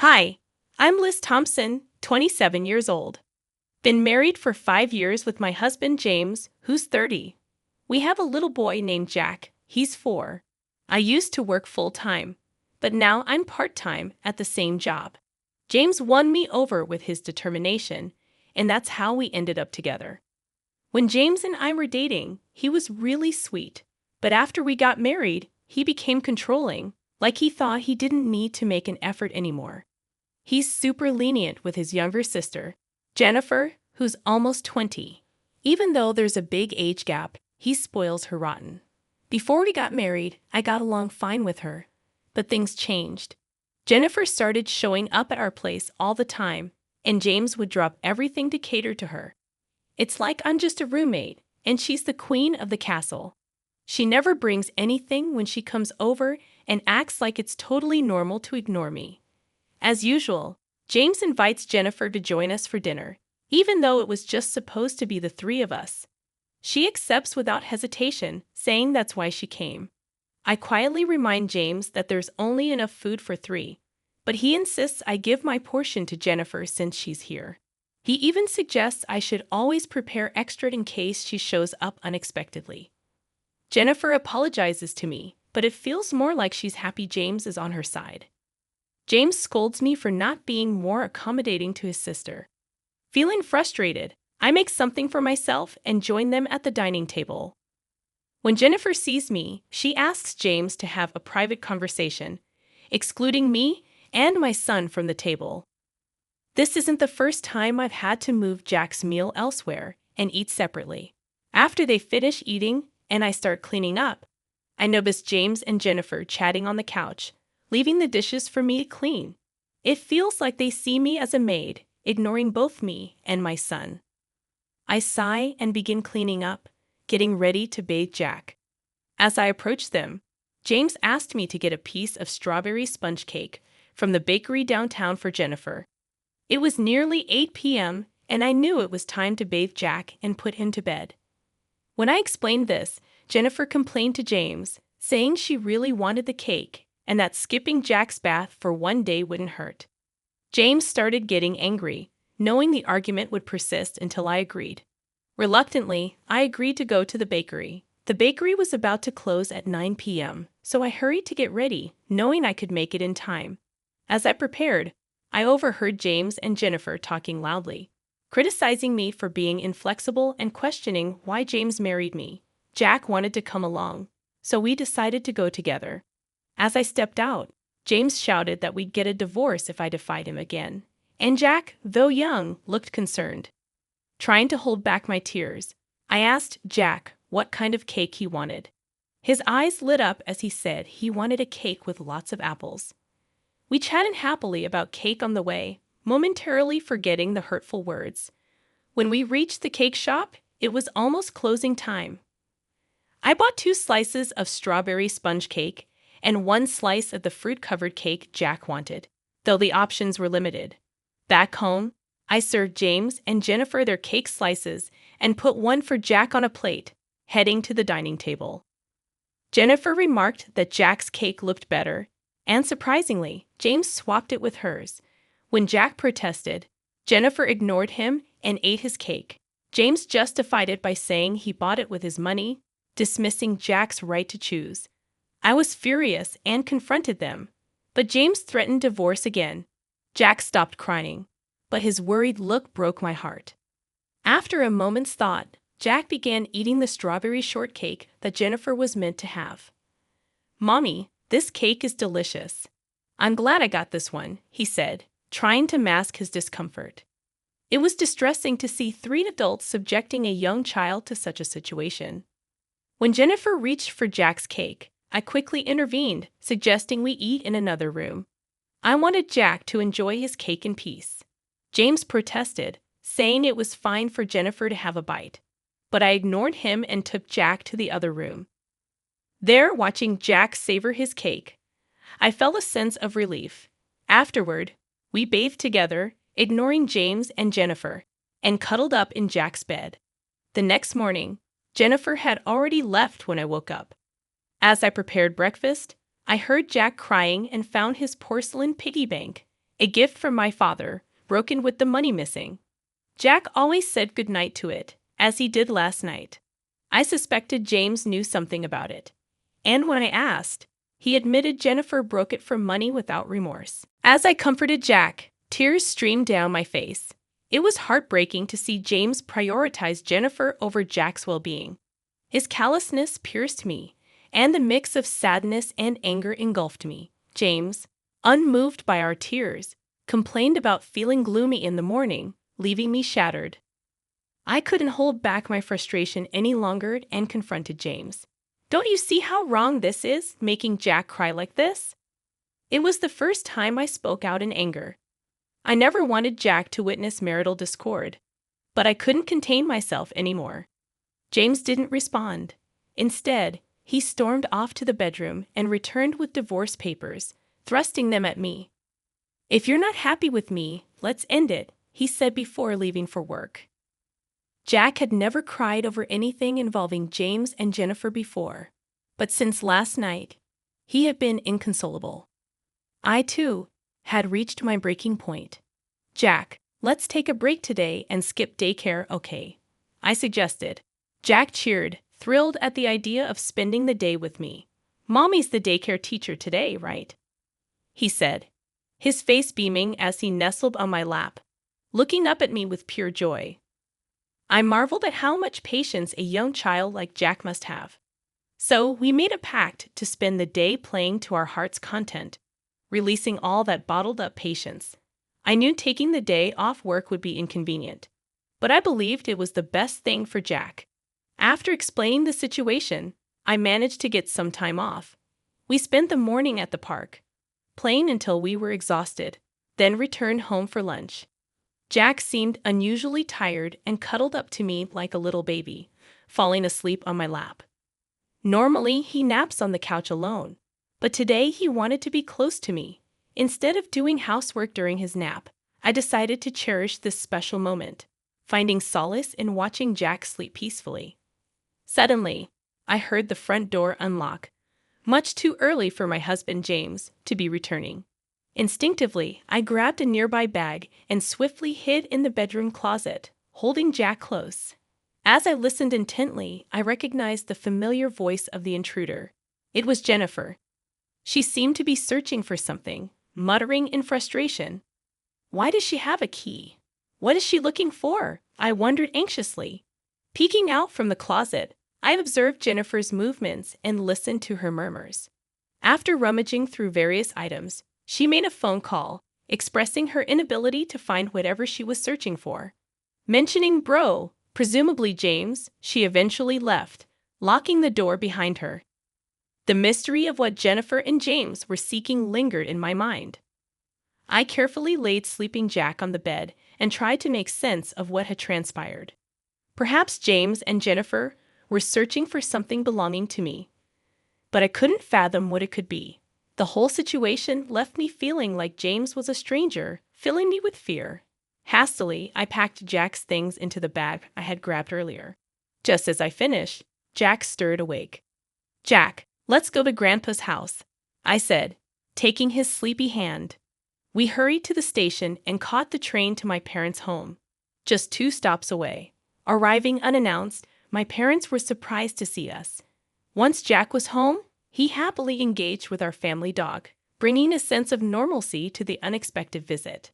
Hi, I'm Liz Thompson, 27 years old. Been married for 5 years with my husband James, who's 30. We have a little boy named Jack, he's 4. I used to work full-time, but now I'm part-time at the same job. James won me over with his determination, and that's how we ended up together. When James and I were dating, he was really sweet, but after we got married, he became controlling, like he thought he didn't need to make an effort anymore. He's super lenient with his younger sister, Jennifer, who's almost 20. Even though there's a big age gap, he spoils her rotten. Before we got married, I got along fine with her, but things changed. Jennifer started showing up at our place all the time, and James would drop everything to cater to her. It's like I'm just a roommate, and she's the queen of the castle. She never brings anything when she comes over and acts like it's totally normal to ignore me. As usual, James invites Jennifer to join us for dinner, even though it was just supposed to be the three of us. She accepts without hesitation, saying that's why she came. I quietly remind James that there's only enough food for 3, but he insists I give my portion to Jennifer since she's here. He even suggests I should always prepare extra in case she shows up unexpectedly. Jennifer apologizes to me, but it feels more like she's happy James is on her side. James scolds me for not being more accommodating to his sister. Feeling frustrated, I make something for myself and join them at the dining table. When Jennifer sees me, she asks James to have a private conversation, excluding me and my son from the table. This isn't the first time I've had to move Jack's meal elsewhere and eat separately. After they finish eating and I start cleaning up, I notice James and Jennifer chatting on the couch, leaving the dishes for me to clean. It feels like they see me as a maid, ignoring both me and my son. I sigh and begin cleaning up, getting ready to bathe Jack. As I approach them, James asked me to get a piece of strawberry sponge cake from the bakery downtown for Jennifer. It was nearly 8 p.m., and I knew it was time to bathe Jack and put him to bed. When I explained this, Jennifer complained to James, saying she really wanted the cake and that skipping Jack's bath for one day wouldn't hurt. James started getting angry, knowing the argument would persist until I agreed. Reluctantly, I agreed to go to the bakery. The bakery was about to close at 9 p.m., so I hurried to get ready, knowing I could make it in time. As I prepared, I overheard James and Jennifer talking loudly, criticizing me for being inflexible and questioning why James married me. Jack wanted to come along, so we decided to go together. As I stepped out, James shouted that we'd get a divorce if I defied him again, and Jack, though young, looked concerned. Trying to hold back my tears, I asked Jack what kind of cake he wanted. His eyes lit up as he said he wanted a cake with lots of apples. We chatted happily about cake on the way, momentarily forgetting the hurtful words. When we reached the cake shop, it was almost closing time. I bought 2 slices of strawberry sponge cake and 1 slice of the fruit-covered cake Jack wanted, though the options were limited. Back home, I served James and Jennifer their cake slices and put one for Jack on a plate, heading to the dining table. Jennifer remarked that Jack's cake looked better, and surprisingly, James swapped it with hers. When Jack protested, Jennifer ignored him and ate his cake. James justified it by saying he bought it with his money, dismissing Jack's right to choose. I was furious and confronted them, but James threatened divorce again. Jack stopped crying, but his worried look broke my heart. After a moment's thought, Jack began eating the strawberry shortcake that Jennifer was meant to have. "Mommy, this cake is delicious. I'm glad I got this one," he said, trying to mask his discomfort. It was distressing to see 3 adults subjecting a young child to such a situation. When Jennifer reached for Jack's cake, I quickly intervened, suggesting we eat in another room. I wanted Jack to enjoy his cake in peace. James protested, saying it was fine for Jennifer to have a bite, but I ignored him and took Jack to the other room. There, watching Jack savor his cake, I felt a sense of relief. Afterward, we bathed together, ignoring James and Jennifer, and cuddled up in Jack's bed. The next morning, Jennifer had already left when I woke up. As I prepared breakfast, I heard Jack crying and found his porcelain piggy bank A gift from my father, broken with the money missing. Jack always said goodnight to it, as he did last night. I suspected James knew something about it. And when I asked, he admitted Jennifer broke it for money without remorse. As I comforted Jack, tears streamed down my face. It was heartbreaking to see James prioritize Jennifer over Jack's well-being. His callousness pierced me, and the mix of sadness and anger engulfed me. James, unmoved by our tears, complained about feeling gloomy in the morning, leaving me shattered. I couldn't hold back my frustration any longer and confronted James. Don't you see how wrong this is, making Jack cry like this? It was the first time I spoke out in anger. I never wanted Jack to witness marital discord, but I couldn't contain myself anymore. James didn't respond. Instead, he stormed off to the bedroom and returned with divorce papers, thrusting them at me. "If you're not happy with me, let's end it," he said before leaving for work. Jack had never cried over anything involving James and Jennifer before, but since last night, he had been inconsolable. I, too, had reached my breaking point. "Jack, let's take a break today and skip daycare, okay?" I suggested. Jack cheered, thrilled at the idea of spending the day with me. "Mommy's the daycare teacher today, right?" he said, his face beaming as he nestled on my lap, looking up at me with pure joy. I marveled at how much patience a young child like Jack must have. So we made a pact to spend the day playing to our heart's content, releasing all that bottled-up patience. I knew taking the day off work would be inconvenient, but I believed it was the best thing for Jack. After explaining the situation, I managed to get some time off. We spent the morning at the park, playing until we were exhausted, then returned home for lunch. Jack seemed unusually tired and cuddled up to me like a little baby, falling asleep on my lap. Normally, he naps on the couch alone, but today he wanted to be close to me. Instead of doing housework during his nap, I decided to cherish this special moment, finding solace in watching Jack sleep peacefully. Suddenly, I heard the front door unlock, much too early for my husband James to be returning. Instinctively, I grabbed a nearby bag and swiftly hid in the bedroom closet, holding Jack close. As I listened intently, I recognized the familiar voice of the intruder. It was Jennifer. She seemed to be searching for something, muttering in frustration. Why does she have a key? What is she looking for? I wondered anxiously. Peeking out from the closet, I observed Jennifer's movements and listened to her murmurs. After rummaging through various items, she made a phone call, expressing her inability to find whatever she was searching for. Mentioning bro, presumably James, she eventually left, locking the door behind her. The mystery of what Jennifer and James were seeking lingered in my mind. I carefully laid sleeping Jack on the bed and tried to make sense of what had transpired. Perhaps James and Jennifer were searching for something belonging to me, but I couldn't fathom what it could be. The whole situation left me feeling like James was a stranger, filling me with fear. Hastily, I packed Jack's things into the bag I had grabbed earlier. Just as I finished, Jack stirred awake. "Jack, let's go to Grandpa's house," I said, taking his sleepy hand. We hurried to the station and caught the train to my parents' home, just 2 stops away. Arriving unannounced, my parents were surprised to see us. Once Jack was home, he happily engaged with our family dog, bringing a sense of normalcy to the unexpected visit.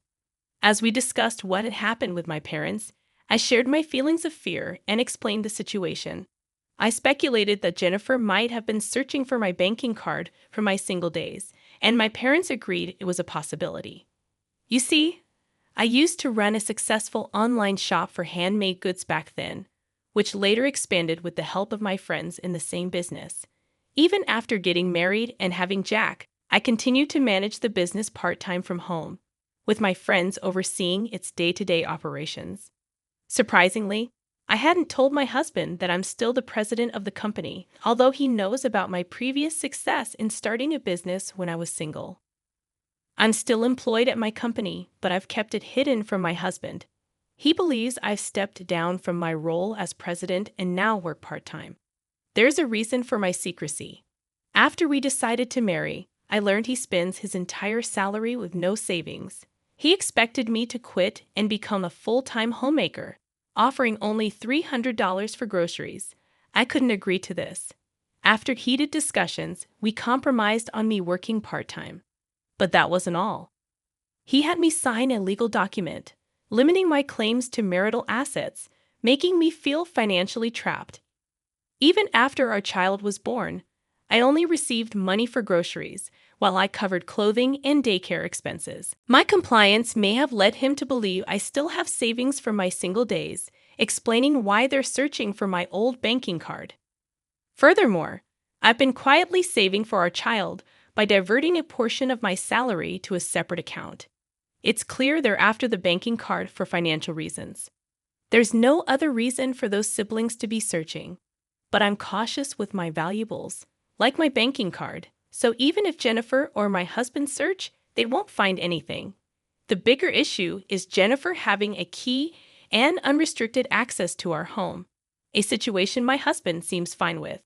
As we discussed what had happened with my parents, I shared my feelings of fear and explained the situation. I speculated that Jennifer might have been searching for my banking card from my single days, and my parents agreed it was a possibility. You see, I used to run a successful online shop for handmade goods back then, which later expanded with the help of my friends in the same business. Even after getting married and having Jack, I continued to manage the business part-time from home, with my friends overseeing its day-to-day operations. Surprisingly, I hadn't told my husband that I'm still the president of the company, although he knows about my previous success in starting a business when I was single. I'm still employed at my company, but I've kept it hidden from my husband. He believes I've stepped down from my role as president and now work part-time. There's a reason for my secrecy. After we decided to marry, I learned he spends his entire salary with no savings. He expected me to quit and become a full-time homemaker, offering only $300 for groceries. I couldn't agree to this. After heated discussions, we compromised on me working part-time. But that wasn't all. He had me sign a legal document, limiting my claims to marital assets, making me feel financially trapped. Even after our child was born, I only received money for groceries, while I covered clothing and daycare expenses. My compliance may have led him to believe I still have savings from my single days, explaining why they're searching for my old banking card. Furthermore, I've been quietly saving for our child by diverting a portion of my salary to a separate account. It's clear they're after the banking card for financial reasons. There's no other reason for those siblings to be searching, but I'm cautious with my valuables, like my banking card, so even if Jennifer or my husband search, they won't find anything. The bigger issue is Jennifer having a key and unrestricted access to our home, a situation my husband seems fine with.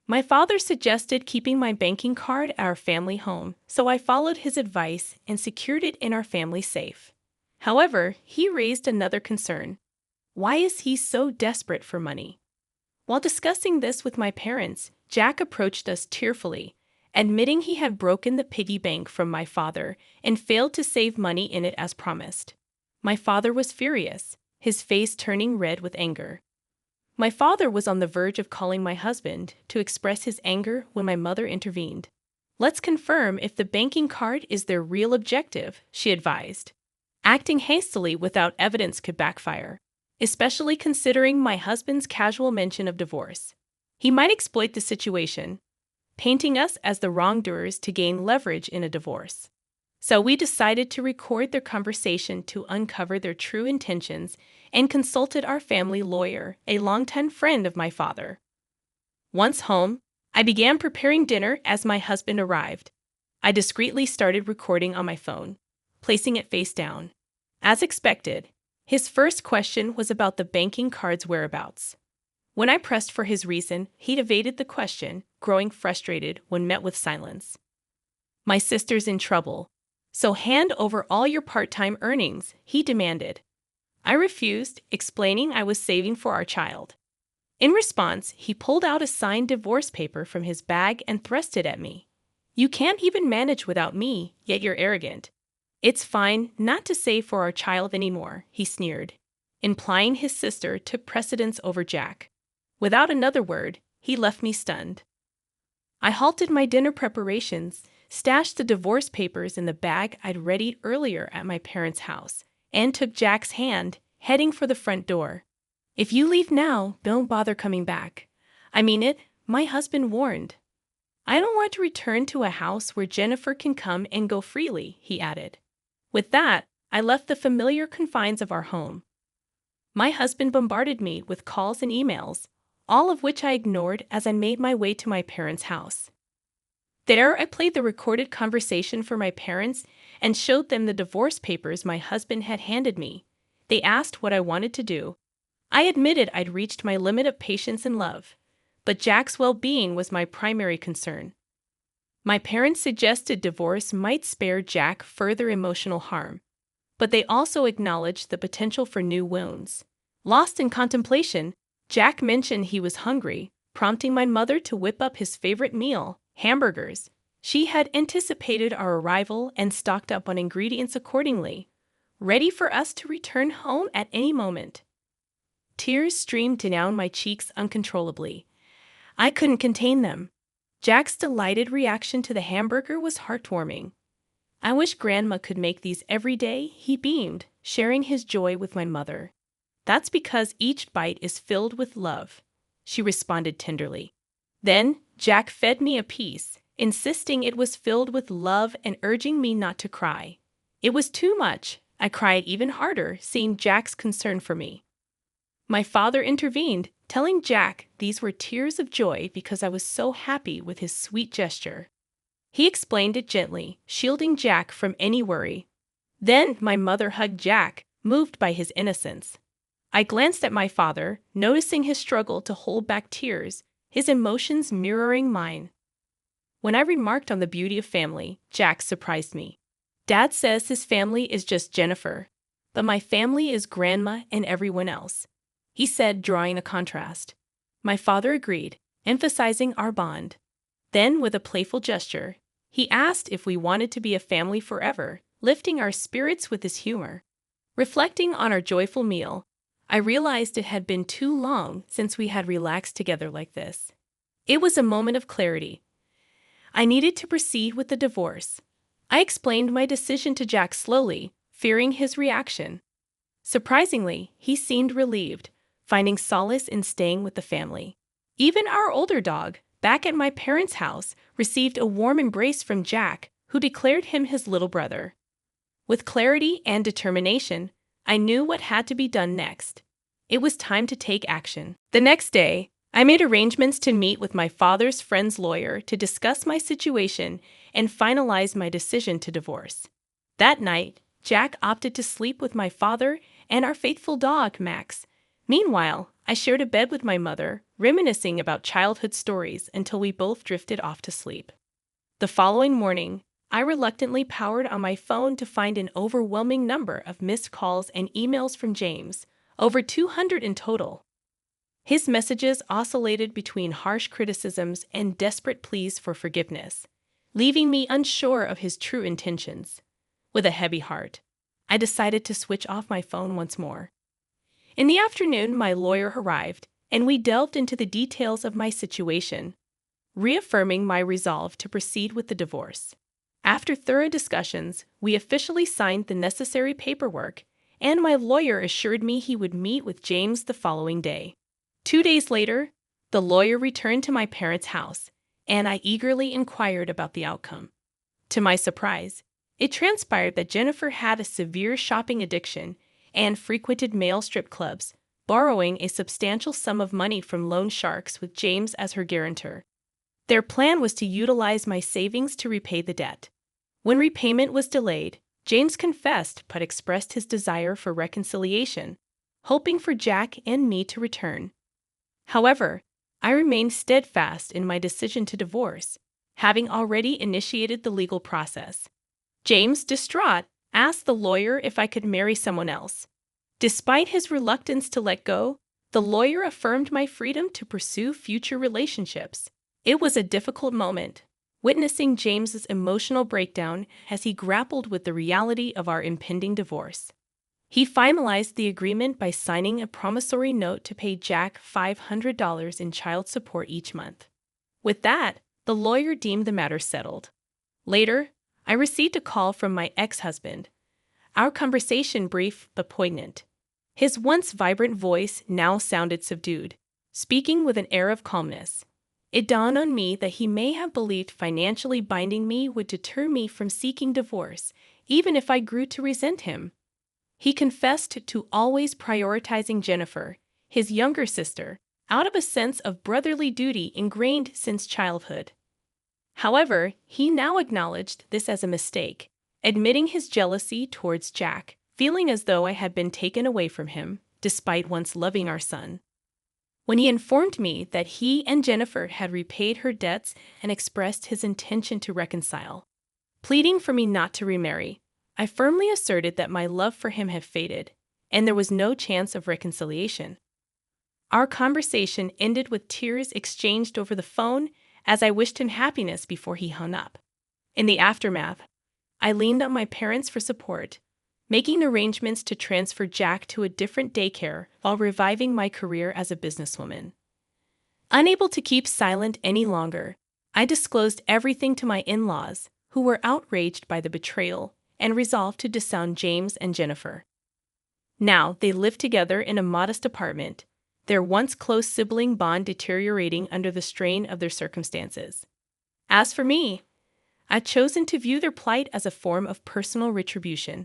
My father suggested keeping my banking card at our family home, so I followed his advice and secured it in our family safe. However, he raised another concern. Why is he so desperate for money? While discussing this with my parents, Jack approached us tearfully, admitting he had broken the piggy bank from my father and failed to save money in it as promised. My father was furious, his face turning red with anger. My father was on the verge of calling my husband to express his anger when my mother intervened. Let's confirm if the banking card is their real objective, she advised. Acting hastily without evidence could backfire, especially considering my husband's casual mention of divorce. He might exploit the situation, painting us as the wrongdoers to gain leverage in a divorce. So we decided to record their conversation to uncover their true intentions and consulted our family lawyer, a longtime friend of my father. Once home, I began preparing dinner as my husband arrived. I discreetly started recording on my phone, placing it face down. As expected, his first question was about the banking card's whereabouts. When I pressed for his reason, he evaded the question, growing frustrated when met with silence. My sister's in trouble, so hand over all your part-time earnings, he demanded. I refused, explaining I was saving for our child. In response, he pulled out a signed divorce paper from his bag and thrust it at me. You can't even manage without me, yet you're arrogant. It's fine not to save for our child anymore, he sneered, implying his sister took precedence over Jack. Without another word, he left me stunned. I halted my dinner preparations, stashed the divorce papers in the bag I'd readied earlier at my parents' house, and took Jack's hand, heading for the front door. If you leave now, don't bother coming back. I mean it, my husband warned. I don't want to return to a house where Jennifer can come and go freely, he added. With that, I left the familiar confines of our home. My husband bombarded me with calls and emails, all of which I ignored as I made my way to my parents' house. There, I played the recorded conversation for my parents and showed them the divorce papers my husband had handed me. They asked what I wanted to do. I admitted I'd reached my limit of patience and love, but Jack's well-being was my primary concern. My parents suggested divorce might spare Jack further emotional harm, but they also acknowledged the potential for new wounds. Lost in contemplation, Jack mentioned he was hungry, prompting my mother to whip up his favorite meal, hamburgers. She had anticipated our arrival and stocked up on ingredients accordingly, ready for us to return home at any moment. Tears streamed down my cheeks uncontrollably. I couldn't contain them. Jack's delighted reaction to the hamburger was heartwarming. I wish Grandma could make these every day, he beamed, sharing his joy with my mother. That's because each bite is filled with love, she responded tenderly. Then, Jack fed me a piece, insisting it was filled with love and urging me not to cry. It was too much. I cried even harder, seeing Jack's concern for me. My father intervened, telling Jack these were tears of joy because I was so happy with his sweet gesture. He explained it gently, shielding Jack from any worry. Then my mother hugged Jack, moved by his innocence. I glanced at my father, noticing his struggle to hold back tears, his emotions mirroring mine. When I remarked on the beauty of family, Jack surprised me. Dad says his family is just Jennifer, but my family is Grandma and everyone else, he said, drawing a contrast. My father agreed, emphasizing our bond. Then, with a playful gesture, he asked if we wanted to be a family forever, lifting our spirits with his humor. Reflecting on our joyful meal, I realized it had been too long since we had relaxed together like this. It was a moment of clarity. I needed to proceed with the divorce. I explained my decision to Jack slowly, fearing his reaction. Surprisingly, he seemed relieved, finding solace in staying with the family. Even our older dog, back at my parents' house, received a warm embrace from Jack, who declared him his little brother. With clarity and determination, I knew what had to be done next. It was time to take action. The next day, I made arrangements to meet with my father's friend's lawyer to discuss my situation and finalize my decision to divorce. That night, Jack opted to sleep with my father and our faithful dog, Max. Meanwhile, I shared a bed with my mother, reminiscing about childhood stories until we both drifted off to sleep. The following morning, I reluctantly powered on my phone to find an overwhelming number of missed calls and emails from James, over 200 in total. His messages oscillated between harsh criticisms and desperate pleas for forgiveness, leaving me unsure of his true intentions. With a heavy heart, I decided to switch off my phone once more. In the afternoon, my lawyer arrived, and we delved into the details of my situation, reaffirming my resolve to proceed with the divorce. After thorough discussions, we officially signed the necessary paperwork, and my lawyer assured me he would meet with James the following day. 2 days later, the lawyer returned to my parents' house, and I eagerly inquired about the outcome. To my surprise, it transpired that Jennifer had a severe shopping addiction and frequented male strip clubs, borrowing a substantial sum of money from loan sharks with James as her guarantor. Their plan was to utilize my savings to repay the debt. When repayment was delayed, James confessed but expressed his desire for reconciliation, hoping for Jack and me to return. However, I remained steadfast in my decision to divorce, having already initiated the legal process. James, distraught, asked the lawyer if I could marry someone else. Despite his reluctance to let go, the lawyer affirmed my freedom to pursue future relationships. It was a difficult moment, witnessing James's emotional breakdown as he grappled with the reality of our impending divorce. He finalized the agreement by signing a promissory note to pay Jack $500 in child support each month. With that, the lawyer deemed the matter settled. Later, I received a call from my ex-husband. Our conversation brief but poignant. His once vibrant voice now sounded subdued, speaking with an air of calmness. It dawned on me that he may have believed financially binding me would deter me from seeking divorce, even if I grew to resent him. He confessed to always prioritizing Jennifer, his younger sister, out of a sense of brotherly duty ingrained since childhood. However, he now acknowledged this as a mistake, admitting his jealousy towards Jack, feeling as though I had been taken away from him, despite once loving our son. When he informed me that he and Jennifer had repaid her debts and expressed his intention to reconcile, pleading for me not to remarry, I firmly asserted that my love for him had faded, and there was no chance of reconciliation. Our conversation ended with tears exchanged over the phone as I wished him happiness before he hung up. In the aftermath, I leaned on my parents for support, making arrangements to transfer Jack to a different daycare while reviving my career as a businesswoman. Unable to keep silent any longer, I disclosed everything to my in-laws, who were outraged by the betrayal and resolved to disown James and Jennifer. Now they lived together in a modest apartment, their once close sibling bond deteriorating under the strain of their circumstances. As for me, I'd chosen to view their plight as a form of personal retribution.